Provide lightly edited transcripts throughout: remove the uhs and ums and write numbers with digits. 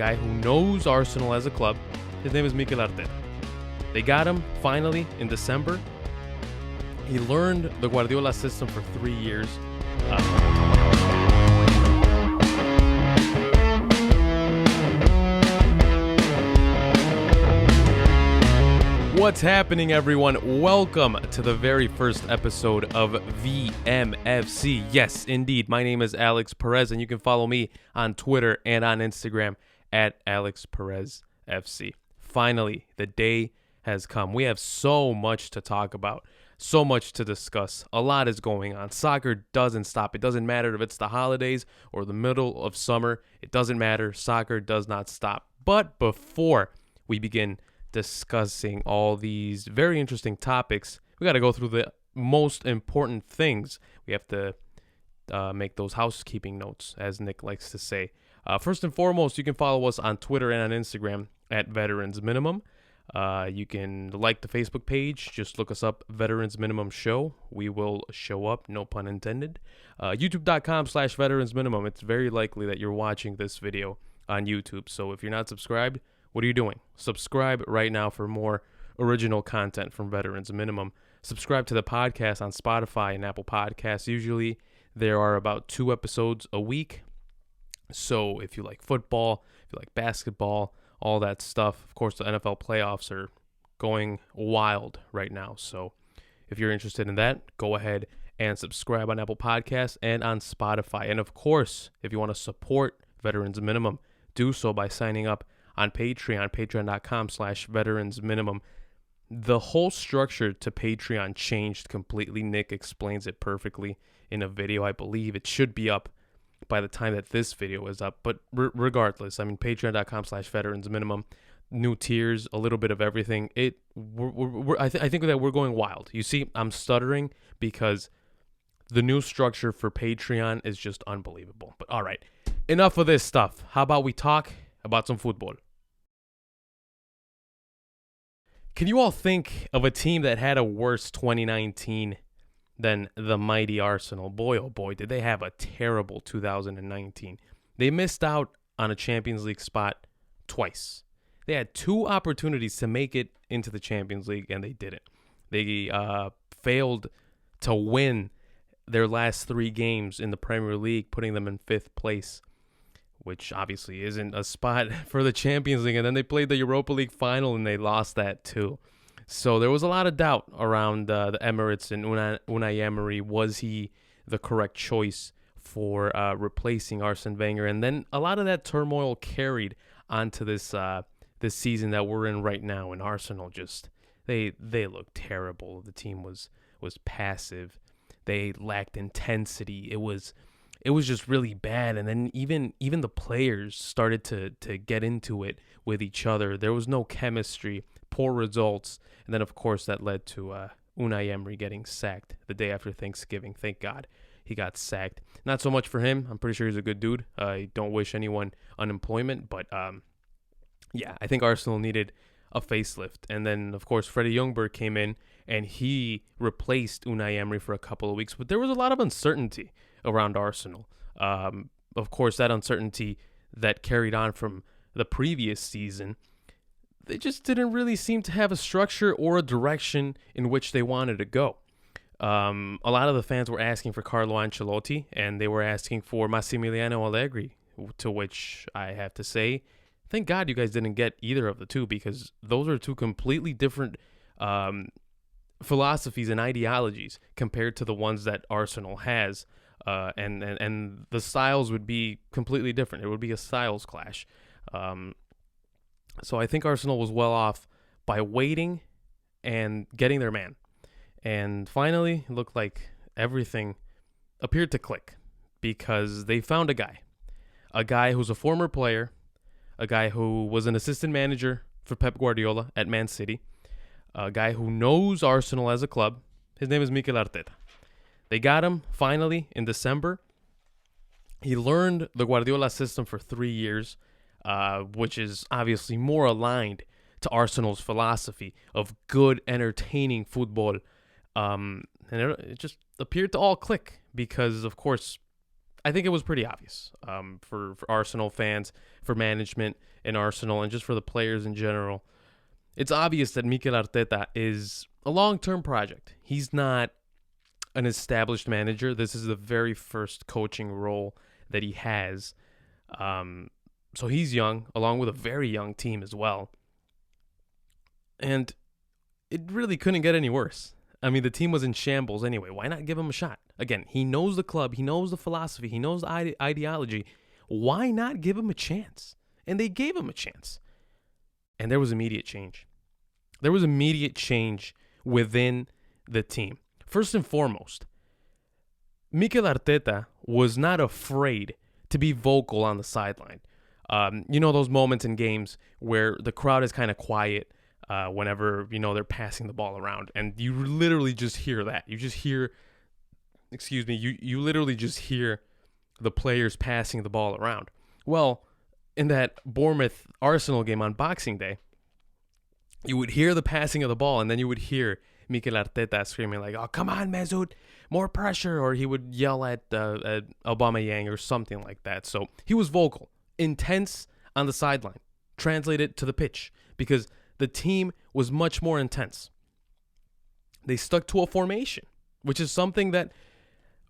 Guy who knows Arsenal as a club. His name is Mikel Arteta. They got him finally in December. He learned the Guardiola system for 3 years. What's happening, everyone? Welcome to the very first episode of VMFC. Yes, indeed. My name is Alex Perez, and you can follow me on Twitter and on Instagram at AlexPerezFC. Finally, the day has come. We have so much to talk about, so much to discuss. A lot is going on. Soccer doesn't stop. It doesn't matter if it's the holidays or the middle of summer. It doesn't matter. Soccer does not stop. But before we begin discussing all these very interesting topics, we got to go through the most important things. We have to make those housekeeping notes, as Nick likes to say. First and foremost, you can follow us on Twitter and on Instagram at Veterans Minimum. You can like the Facebook page. Just look us up, Veterans Minimum Show. We will show up, no pun intended. YouTube.com/Veterans Minimum. It's very likely that you're watching this video on YouTube. So if you're not subscribed, what are you doing? Subscribe right now for more original content from Veterans Minimum. Subscribe to the podcast on Spotify and Apple Podcasts. Usually there are about 2 episodes a week. So if you like football, if you like basketball, all that stuff. Of course, the NFL playoffs are going wild right now. So if you're interested in that, go ahead and subscribe on Apple Podcasts and on Spotify. And of course, if you want to support Veterans Minimum, do so by signing up on Patreon, patreon.com/Veterans Minimum. The whole structure to Patreon changed completely. Nick explains it perfectly in a video. I believe it should be up by the time that this video is up. But regardless, I mean, patreon.com/Veterans Minimum, new tiers, a little bit of everything. I think that we're going wild. You see, I'm stuttering because the new structure for Patreon is just unbelievable. But all right, enough of this stuff. How about we talk about some football? Can you all think of a team that had a worse 2019 than the mighty Arsenal? Boy, oh boy, did they have a terrible 2019. They missed out on a Champions League spot twice. They had 2 opportunities to make it into the Champions League, and they didn't. They failed to win their last 3 games in the Premier League, putting them in 5th place, which obviously isn't a spot for the Champions League. And then they played the Europa League final, and they lost that too. So there was a lot of doubt around the Emirates and Unai Emery. Was he the correct choice for replacing Arsene Wenger? And then a lot of that turmoil carried onto this season that we're in right now. And Arsenal just, they looked terrible. The team was passive. They lacked intensity. It was just really bad. And then even the players started to get into it with each other. There was no chemistry, poor results. And then, of course, that led to Unai Emery getting sacked the day after Thanksgiving. Thank God he got sacked. Not so much for him. I'm pretty sure he's a good dude. I don't wish anyone unemployment. But, yeah, I think Arsenal needed a facelift. And then, of course, Freddie Ljungberg came in, and he replaced Unai Emery for a couple of weeks. But there was a lot of uncertainty around Arsenal. Of course, that uncertainty that carried on from the previous season. They just didn't really seem to have a structure or a direction in which they wanted to go. A lot of the fans were asking for Carlo Ancelotti, and they were asking for Massimiliano Allegri, to which I have to say, thank God you guys didn't get either of the two, because those are 2 completely different philosophies and ideologies compared to the ones that Arsenal has. And the styles would be completely different. It would be a styles clash. So I think Arsenal was well off by waiting and getting their man. And finally, it looked like everything appeared to click because they found a guy who's a former player, a guy who was an assistant manager for Pep Guardiola at Man City, a guy who knows Arsenal as a club. His name is Mikel Arteta. They got him finally in December. He learned the Guardiola system for 3 years, which is obviously more aligned to Arsenal's philosophy of good, entertaining football. And it just appeared to all click because, of course, I think it was pretty obvious for Arsenal fans, for management in Arsenal, and just for the players in general. It's obvious that Mikel Arteta is a long-term project. He's not an established manager. This is the very first coaching role that he has. So he's young, along with a very young team as well. And it really couldn't get any worse. I mean, the team was in shambles anyway. Why not give him a shot? Again, he knows the club. He knows the philosophy. He knows the ideology. Why not give him a chance? And they gave him a chance. And there was immediate change. There was immediate change within the team. First and foremost, Mikel Arteta was not afraid to be vocal on the sideline. Those moments in games where the crowd is kind of quiet whenever, they're passing the ball around. And you literally just hear that. You just hear, you literally just hear the players passing the ball around. Well, in that Bournemouth-Arsenal game on Boxing Day, you would hear the passing of the ball, and then you would hear Mikel Arteta screaming like, "Oh, come on, Mesut, more pressure," or he would yell at Aubameyang or something like that. So he was vocal, intense on the sideline. Translate it to the pitch, because the team was much more intense. They stuck to a formation, which is something that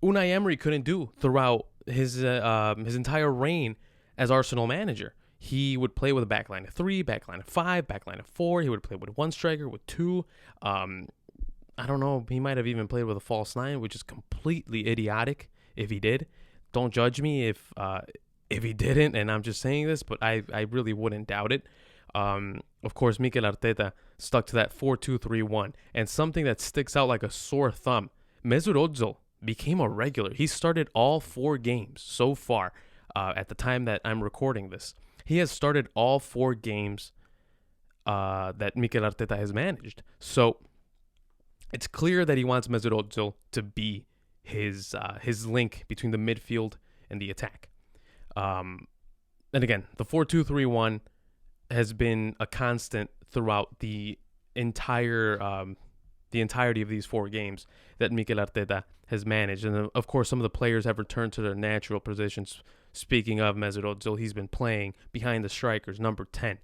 Unai Emery couldn't do throughout his entire reign as Arsenal manager. He would play with a backline of 3, backline of 5, backline of 4. He would play with one striker, with 2. I don't know. He might have even played with a false 9, which is completely idiotic if he did. Don't judge me if he didn't, and I'm just saying this, but I really wouldn't doubt it. Of course, Mikel Arteta stuck to that 4-2-3-1. And something that sticks out like a sore thumb, Mesut Ozil became a regular. He started all 4 games so far at the time that I'm recording this. He has started all 4 games that Mikel Arteta has managed. So it's clear that he wants Mesut Ozil to be his link between the midfield and the attack. And again, the 4-2-3-1 has been a constant throughout the entirety of these 4 games that Mikel Arteta has managed. And of course, some of the players have returned to their natural positions. Speaking of Mesut Ozil, he's been playing behind the strikers, number 10.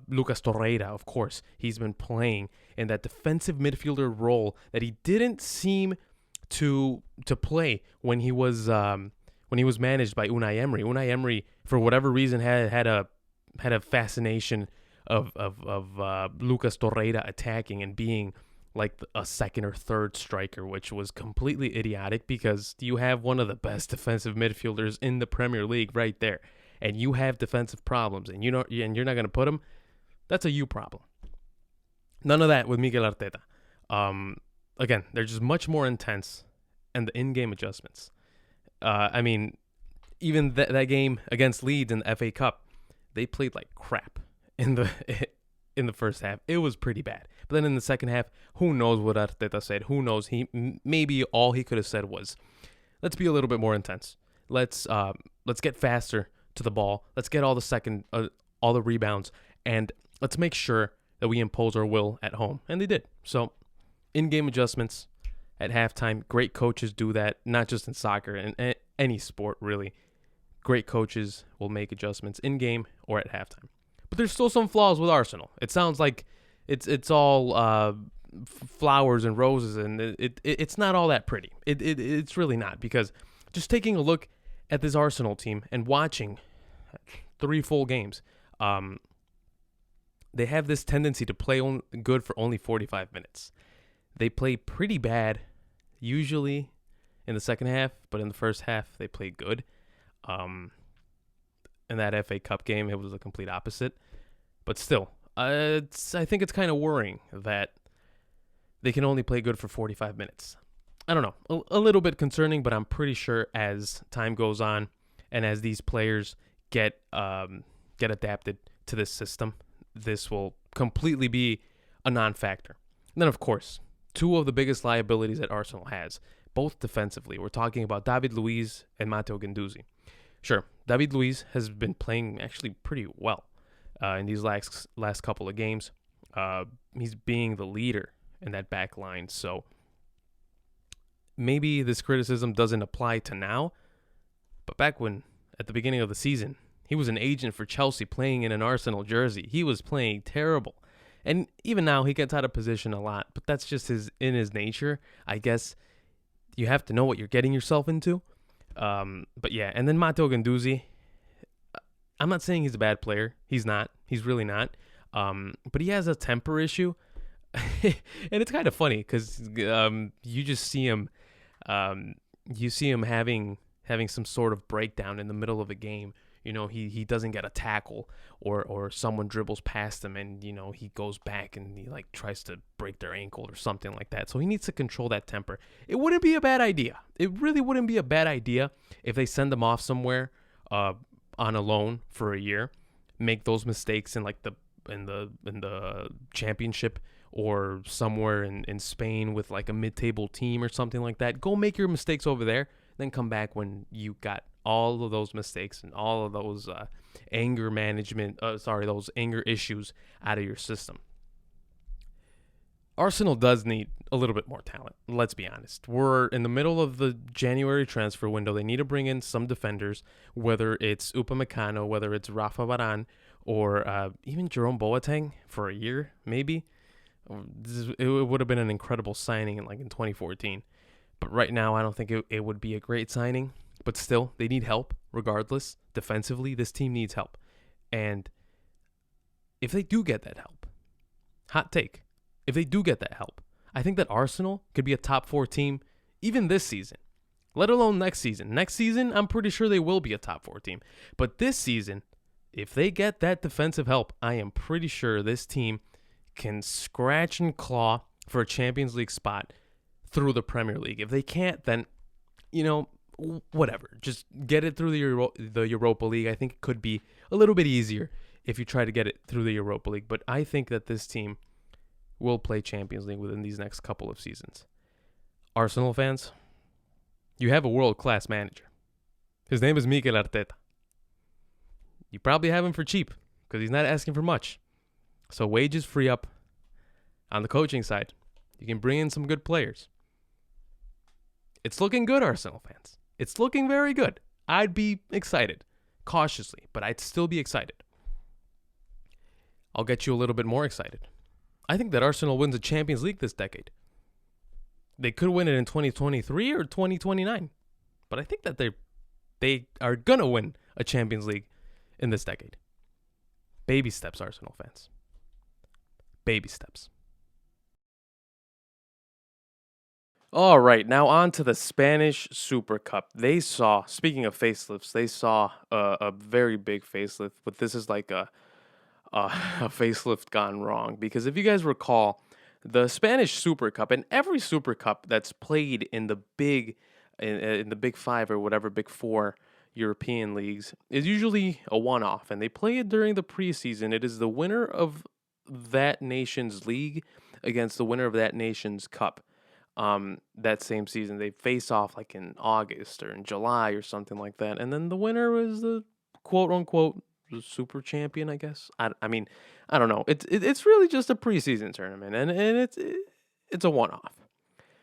Lucas Torreira, of course, he's been playing in that defensive midfielder role that he didn't seem to play when he was managed by Unai Emery. Unai Emery, for whatever reason, had a fascination of Lucas Torreira attacking and being like a second or third striker, which was completely idiotic because you have one of the best defensive midfielders in the Premier League right there, and you have defensive problems, and you're not going to put him. That's a you problem. None of that with Mikel Arteta. Again, they're just much more intense, and the in-game adjustments. Even that game against Leeds in the FA Cup, they played like crap in the first half. It was pretty bad. But then in the second half, who knows what Arteta said? Who knows? Maybe all he could have said was, "Let's be a little bit more intense. Let's get faster to the ball. Let's get all the rebounds, and let's make sure that we impose our will at home." And they did. So, in-game adjustments at halftime. Great coaches do that, not just in soccer, in any sport really. Great coaches will make adjustments in-game or at halftime. But there's still some flaws with Arsenal. It sounds like it's all flowers and roses, and it's not all that pretty. It's really not, because just taking a look at this Arsenal team and watching 3 full games, they have this tendency to play good for only 45 minutes. They play pretty bad usually in the second half, but in the first half they play good. In that FA Cup game, it was the complete opposite. But still, I think it's kind of worrying that they can only play good for 45 minutes. I don't know, a little bit concerning, but I'm pretty sure as time goes on and as these players get adapted to this system, this will completely be a non-factor. And then, of course, 2 of the biggest liabilities that Arsenal has, both defensively. We're talking about David Luiz and Matteo Guendouzi. Sure, David Luiz has been playing actually pretty well in these last couple of games. He's being the leader in that back line, so maybe this criticism doesn't apply to now, But back when, at the beginning of the season, he was an agent for Chelsea playing in an Arsenal jersey. He was playing terrible. And even now, he gets out of position a lot. But that's just in his nature. I guess you have to know what you're getting yourself into. But yeah, and then Matteo Guendouzi. I'm not saying he's a bad player. He's not. He's really not. But he has a temper issue. And it's kind of funny because you just see him. You see him having some sort of breakdown in the middle of a game. You know, he doesn't get a tackle or someone dribbles past him and, you know, he goes back and he like tries to break their ankle or something like that. So he needs to control that temper. It wouldn't be a bad idea. It really wouldn't be a bad idea if they send him off somewhere on a loan for a year, make those mistakes in like in the championship or somewhere in Spain with like a mid-table team or something like that. Go make your mistakes over there, then come back when you got all of those mistakes and all of those anger those anger issues out of your system. Arsenal does need a little bit more talent. Let's be honest. We're in the middle of the January transfer window. They need to bring in some defenders, whether it's Upamecano, whether it's Rafa Varane, or even Jerome Boateng for a year, maybe. It would have been an incredible signing in 2014. But right now, I don't think it would be a great signing. But still, they need help regardless. Defensively, this team needs help. And if they do get that help, hot take, if they do get that help, I think that Arsenal could be a top 4 team even this season, let alone next season. Next season, I'm pretty sure they will be a top 4 team. But this season, if they get that defensive help, I am pretty sure this team can scratch and claw for a Champions League spot through the Premier League. If they can't, then, you know, whatever. Just get it through the Europa League. I think it could be a little bit easier if you try to get it through the Europa League. But I think that this team will play Champions League within these next couple of seasons. Arsenal fans, you have a world-class manager. His name is Mikel Arteta. You probably have him for cheap because he's not asking for much. So wages free up on the coaching side. You can bring in some good players. It's looking good, Arsenal fans. It's looking very good. I'd be excited, cautiously, but I'd still be excited. I'll get you a little bit more excited. I think that Arsenal wins the Champions League this decade. They could win it in 2023 or 2029, but I think that they are going to win a Champions League in this decade. Baby steps, Arsenal fans. Baby steps. All right, now on to the Spanish Super Cup. Speaking of facelifts, they saw a very big facelift, but this is like a facelift gone wrong. Because if you guys recall, the Spanish Super Cup and every Super Cup that's played in the big five or whatever, big four European leagues is usually a one-off, and they play it during the preseason. It is the winner of that nation's league against the winner of that nation's cup. That same season, they face off like in August or in July or something like that, and then the winner is the quote-unquote super champion, I guess. I mean, I don't know. It's really just a preseason tournament, and it's a one-off.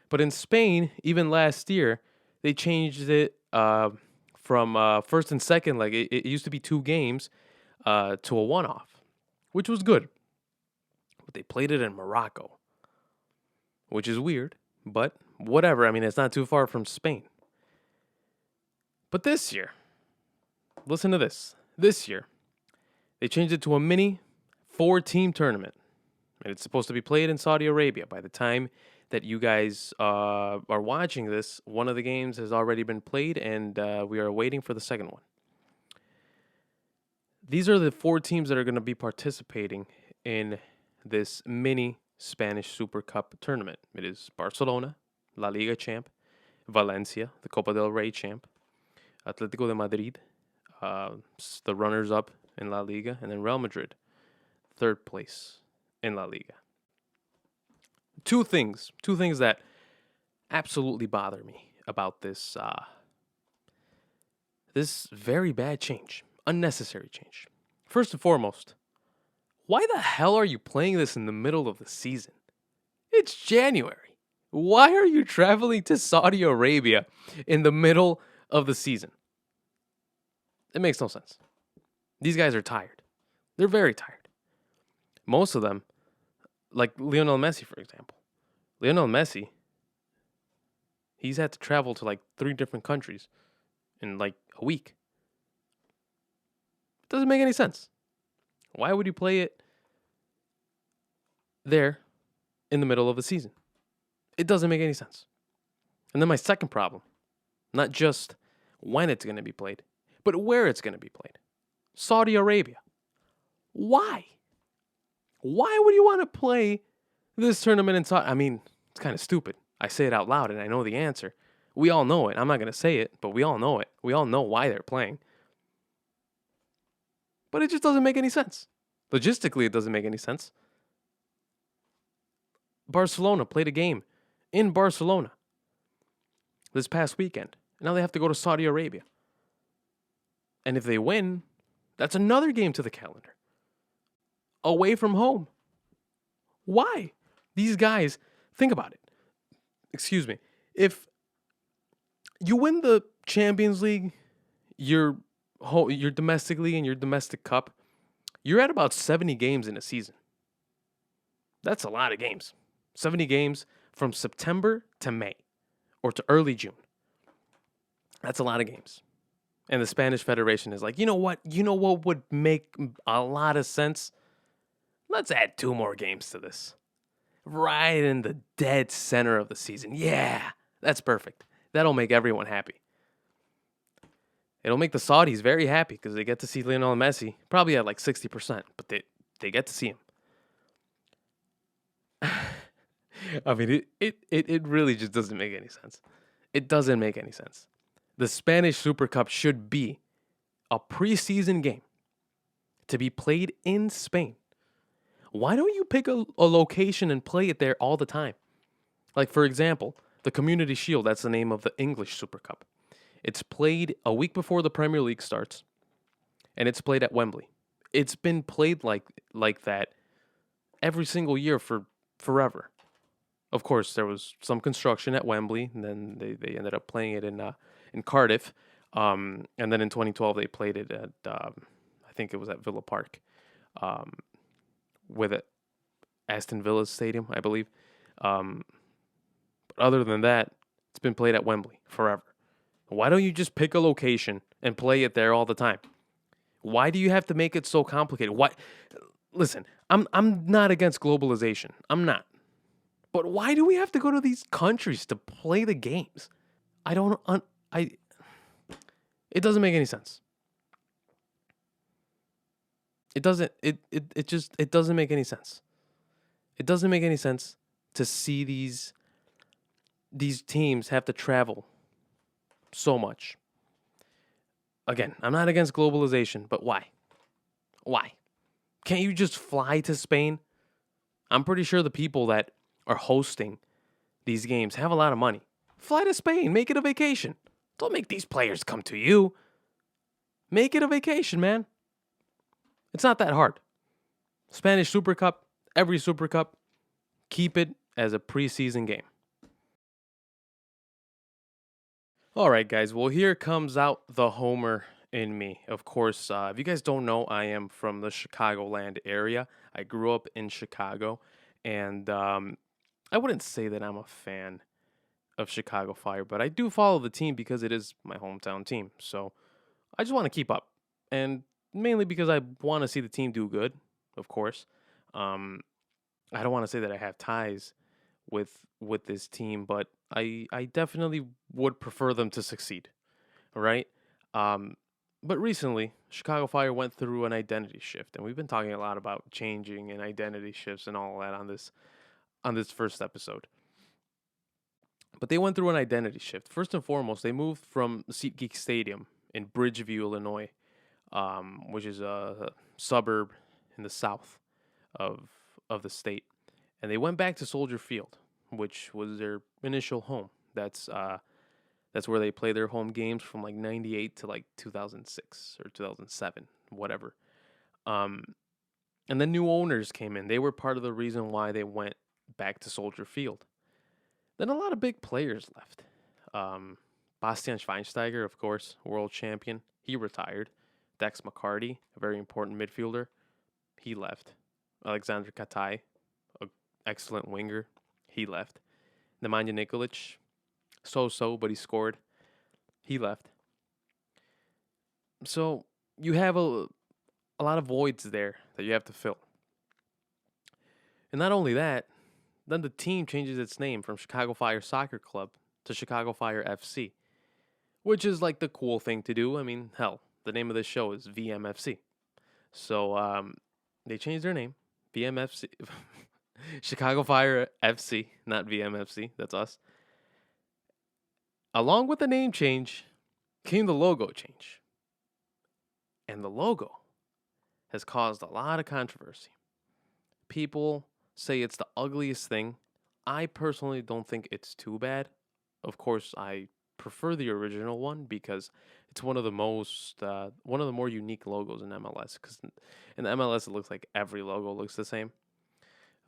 But in Spain, even last year, they changed it from first and second leg. It used to be 2 games to a one-off, which was good. But they played it in Morocco, which is weird. But whatever. I mean, it's not too far from Spain. But this year, listen to this. This year, they changed it to a mini 4-team tournament. And it's supposed to be played in Saudi Arabia. By the time that you guys are watching this, one of the games has already been played, and we are waiting for the second one. These are the 4 teams that are going to be participating in this mini Spanish Super Cup tournament. It is Barcelona, La Liga champ, Valencia, the Copa del Rey champ, Atletico de Madrid, the runners-up in La Liga, and then Real Madrid, 3rd place in La Liga. Two things that absolutely bother me about this this very bad change, unnecessary change. First and foremost, why the hell are you playing this in the middle of the season? It's January. Why are you traveling to Saudi Arabia in the middle of the season? It makes no sense. These guys are tired. They're very tired. Most of them, like Lionel Messi, for example. Lionel Messi, he's had to travel to like 3 different countries in like a week. It doesn't make any sense. Why would you play it there in the middle of the season? It doesn't make any sense. And then my second problem, not just when it's going to be played, but where it's going to be played. Saudi Arabia. Why? Why would you want to play this tournament in Saudi? I mean, it's kind of stupid. I say it out loud and I know the answer. We all know it. I'm not going to say it, but we all know it. We all know why they're playing. But it just doesn't make any sense. Logistically, it doesn't make any sense. Barcelona played a game in Barcelona this past weekend. Now they have to go to Saudi Arabia. And if they win, that's another game to the calendar. Away from home. Why? These guys, think about it. Excuse me. If you win the Champions League, your domestic league and your domestic cup, you're at about 70 games in a season. That's a lot of games. 70 games from September to May or to early June. That's a lot of games. And the Spanish Federation is like, you know what? You know what would make a lot of sense? Let's add 2 more games to this. Right in the dead center of the season. Yeah, that's perfect. That'll make everyone happy. It'll make the Saudis very happy because they get to see Lionel Messi, probably at like 60%, but they get to see him. I mean, it really just doesn't make any sense. It doesn't make any sense. The Spanish Super Cup should be a preseason game to be played in Spain. Why don't you pick a location and play it there all the time? Like, for example, the Community Shield, that's the name of the English Super Cup. It's played a week before the Premier League starts, and it's played at Wembley. It's been played like that every single year for forever. Of course, there was some construction at Wembley, and then they ended up playing it in Cardiff. And then in 2012, they played it at, I think it was at Villa Park, with it, Aston Villa's stadium, I believe. But other than that, it's been played at Wembley forever. Why don't you just pick a location and play it there all the time? Why do you have to make it so complicated? Why? Listen, I'm not against globalization. I'm not. But why do we have to go to these countries to play the games? It doesn't make any sense. It doesn't make any sense. It doesn't make any sense to see these teams have to travel so much. Again, I'm not against globalization, but why? Why? Can't you just fly to Spain? I'm pretty sure the people that are hosting these games have a lot of money. Fly to Spain, make it a vacation. Don't make these players come to you. Make it a vacation, man. It's not that hard. Spanish Super Cup, every Super Cup, keep it as a preseason game. All right, guys. Well, here comes out the homer in me. Of course, if you guys don't know, I am from the Chicagoland area. I grew up in Chicago, and I wouldn't say that I'm a fan of Chicago Fire, but I do follow the team because it is my hometown team. So I just want to keep up, and mainly because I want to see the team do good, of course. I don't want to say that I have ties with this team, but I definitely would prefer them to succeed, right? But recently, Chicago Fire went through an identity shift, and we've been talking a lot about changing and identity shifts and all that on this first episode. But they went through an identity shift. First and foremost, they moved from SeatGeek Stadium in Bridgeview, Illinois, which is a suburb in the south of the state, and they went back to Soldier Field, which was their initial home. That's where they play their home games from like 98 to like 2006 or 2007, whatever. And then new owners came in. They were part of the reason why they went back to Soldier Field. Then a lot of big players left. Bastian Schweinsteiger, of course, world champion. He retired. Dex McCarty, a very important midfielder. He left. Alexander Katai, an excellent winger. He left. Nemanja Nikolic, so-so, but he scored. He left. So you have a lot of voids there that you have to fill. And not only that, then the team changes its name from Chicago Fire Soccer Club to Chicago Fire FC, which is like the cool thing to do. I mean, hell, the name of this show is VMFC. So they changed their name, VMFC, Chicago Fire FC, not VMFC. That's us. Along with the name change came the logo change. And the logo has caused a lot of controversy. People say it's the ugliest thing. I personally don't think it's too bad. Of course, I prefer the original one because it's one of the more unique logos in MLS. Because in MLS, it looks like every logo looks the same.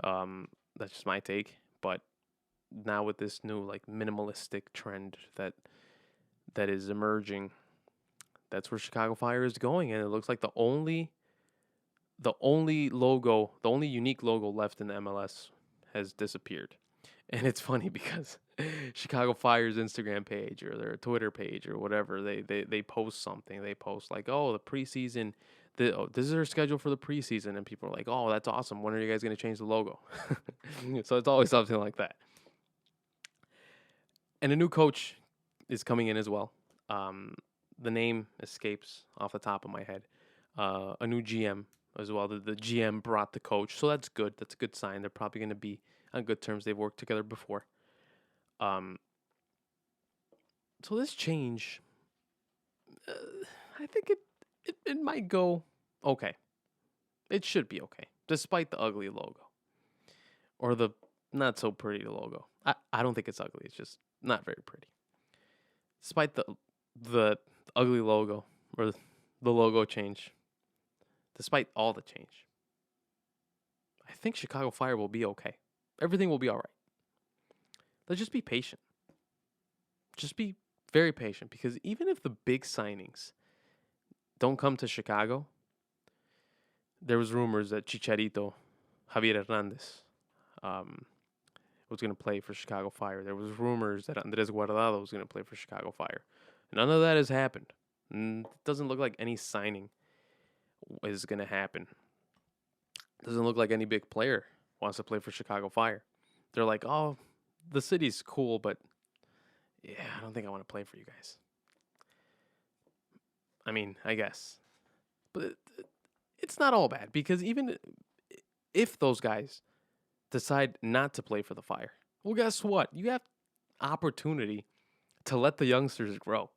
That's just my take. But now with this new like minimalistic trend that is emerging, that's where Chicago Fire is going, and it looks like the only logo, the only unique logo left in the MLS has disappeared. And it's funny because Chicago Fire's Instagram page or their Twitter page or whatever, they post something. They post like, oh, the preseason, this is their schedule for the preseason. And people are like, oh, that's awesome. When are you guys going to change the logo? So it's always something like that. And a new coach is coming in as well. The name escapes off the top of my head. A new GM as well. The GM brought the coach, so that's good. That's a good sign. They're probably going to be on good terms. They've worked together before. So this change, I think it might go okay. It should be okay, despite the ugly logo or the not so pretty logo. I don't think it's ugly. It's just not very pretty. Despite the ugly logo or the logo change, despite all the change, I think Chicago Fire will be okay. Everything will be all right. Let's just be patient. Just be very patient, because even if the big signings don't come to Chicago, there was rumors that Chicharito, Javier Hernandez, was going to play for Chicago Fire. There was rumors that Andres Guardado was going to play for Chicago Fire. None of that has happened. It doesn't look like any signing is going to happen. It doesn't look like any big player wants to play for Chicago Fire. They're like, oh, the city's cool, but yeah, I don't think I want to play for you guys. I mean, I guess. But it's not all bad, because even if those guys decide not to play for the Fire, well, guess what? You have opportunity to let the youngsters grow.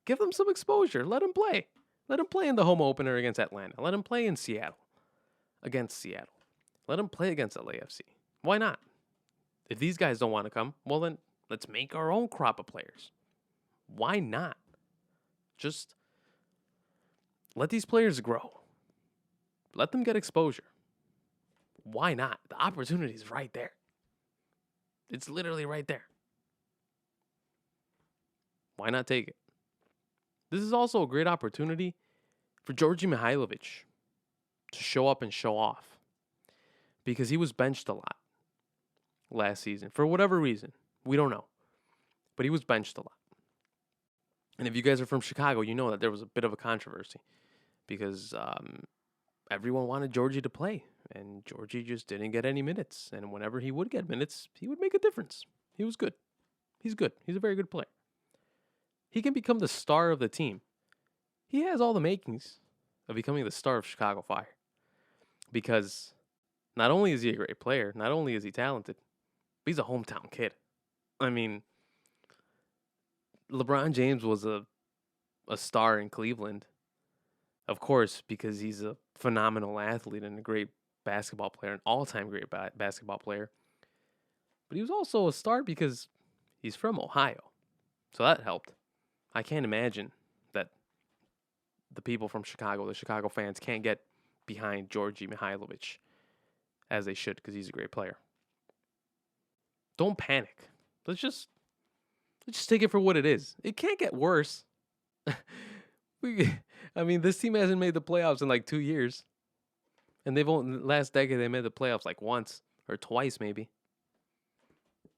Give them some exposure. Let them play. Let them play in the home opener against Atlanta. Let them play in Seattle against Seattle. Let them play against LAFC. Why not? If these guys don't want to come, well then let's make our own crop of players. Why not? Just let these players grow. Let them get exposure. Why not? The opportunity is right there. It's literally right there. Why not take it? This is also a great opportunity for Djordje Mihailovic to show up and show off, because he was benched a lot last season for whatever reason. We don't know. But he was benched a lot. And if you guys are from Chicago, you know that there was a bit of a controversy because everyone wanted Djordje to play, and Djordje just didn't get any minutes. And whenever he would get minutes, he would make a difference. He was good. He's good. He's a very good player. He can become the star of the team. He has all the makings of becoming the star of Chicago Fire, because not only is he a great player, not only is he talented, but he's a hometown kid. I mean, LeBron James was a star in Cleveland, of course, because he's a phenomenal athlete and a great basketball player, an all-time great basketball player. But he was also a star because he's from Ohio, so that helped. I can't imagine that the people from Chicago, the Chicago fans, can't get behind Djordje Mihailovic as they should, because he's a great player. Don't panic. Let's just take it for what it is. It can't get worse. I mean, this team hasn't made the playoffs in like 2 years, and they've only last decade they made the playoffs like once or twice maybe.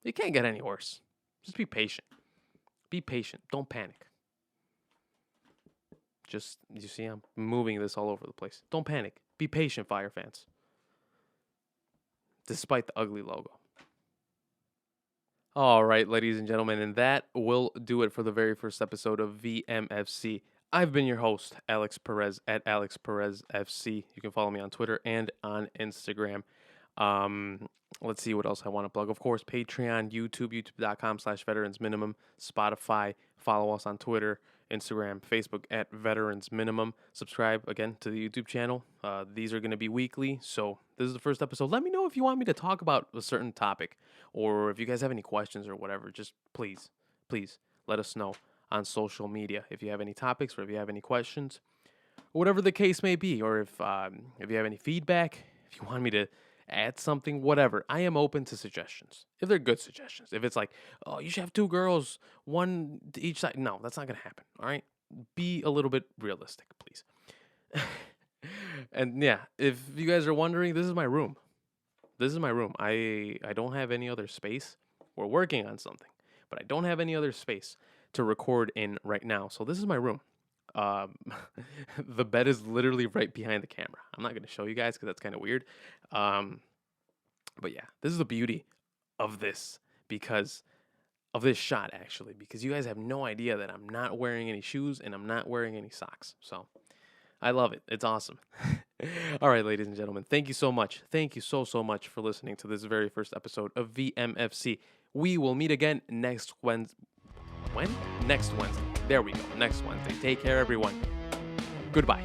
It can't get any worse. Just be patient. Be patient. Don't panic. Just, you see, I'm moving this all over the place. Don't panic. Be patient, Fire fans. Despite the ugly logo. All right, ladies and gentlemen, and that will do it for the very first episode of VMFC. I've been your host, Alex Perez, at Alex Perez FC. You can follow me on Twitter and on Instagram. Let's see what else I want to plug. Of course, Patreon, YouTube, youtube.com/Veterans Minimum, Spotify. Follow us on Twitter, Instagram, Facebook at Veterans Minimum. Subscribe again to the YouTube channel. These are going to be weekly, so this is the first episode. Let me know if you want me to talk about a certain topic, or if you guys have any questions or whatever. Just please let us know on social media if you have any topics or if you have any questions, whatever the case may be, or if you have any feedback, if you want me to add something, whatever. I am open to suggestions. If they're good suggestions. If it's like, oh, you should have 2 girls, 1 to each side. No, that's not going to happen. All right? Be a little bit realistic, please. And yeah, if you guys are wondering, this is my room. This is my room. I don't have any other space. We're working on something, but I don't have any other space to record in right now. So this is my room. The bed is literally right behind the camera. I'm not going to show you guys because that's kind of weird. But yeah, this is the beauty of this, because of this shot, actually, because you guys have no idea that I'm not wearing any shoes and I'm not wearing any socks. So I love it. It's awesome. All right, ladies and gentlemen, thank you so much. Thank you so much for listening to this very first episode of VMFC. We will meet again next Wednesday. When? Next Wednesday. There we go. Next Wednesday. Take care, everyone. Goodbye.